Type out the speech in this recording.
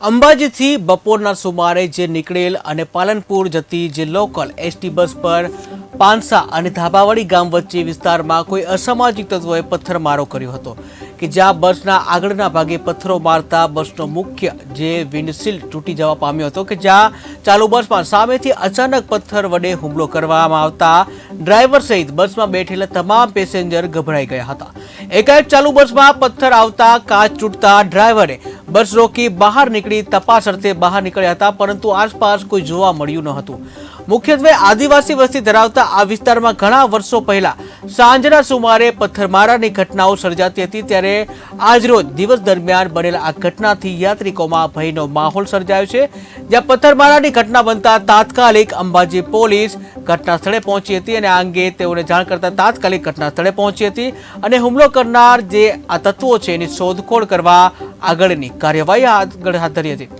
અંબાજીથી બપોરના સુમારે જે નીકળેલ અને પાલનપુર જતી જે લોકલ એસટી બસ પર પાંસા અને ધાબાવાડી ગામ વચ્ચે વિસ્તારમાં કોઈ અસામાજિક તત્વોએ પથ્થરમારો કર્યો હતો કે જ્યાં બસના આગળના ભાગે પથ્થરો મારતા બસનો મુખ્ય જે વિન્ડશીલ્ડ તૂટી જવા પામ્યો હતો કે જ્યાં ચાલુ બસમાં સામેથી અચાનક પથ્થર વડે હુમલો કરવામાં આવતા ડ્રાઈવર સહિત બસમાં બેઠેલા તમામ પેસેન્જર ગભરાઈ ગયા હતા। એકાએક ચાલુ બસમાં પથ્થર આવતા કાચ તૂટતા ડ્રાઈવરે બસ રોકી બહાર નીકળી તપાસ અર્થે બહાર નીકળ્યા હતા, પરંતુ આસપાસ કોઈ જોવા મળ્યું ન હતું। મુખ્યત્વે આદિવાસી વસ્તી ધરાવતા આ વિસ્તારમાં ઘણા વર્ષો પહેલા સાંજના સુમારે પથ્થરમારાની ઘટનાઓ સર્જાતી હતી, ત્યારે આજરોજ દિવસ દરમિયાન બનેલા આ ઘટનાથી યાત્રિકોમાં ભયનો માહોલ સર્જાયો છે। જ્યાં પથ્થરમારાની ઘટના બનતા તાત્કાલિક અંબાજી પોલીસ ઘટના સ્થળે પહોંચી હતી અને આ અંગે તેઓને જાણ કરતા તાત્કાલિક ઘટના સ્થળે પહોંચી હતી અને હુમલો કરનાર જે આ તત્વો છે એની શોધખોળ કરવા આગળની કાર્યવાહી હાથ ધરી હતી।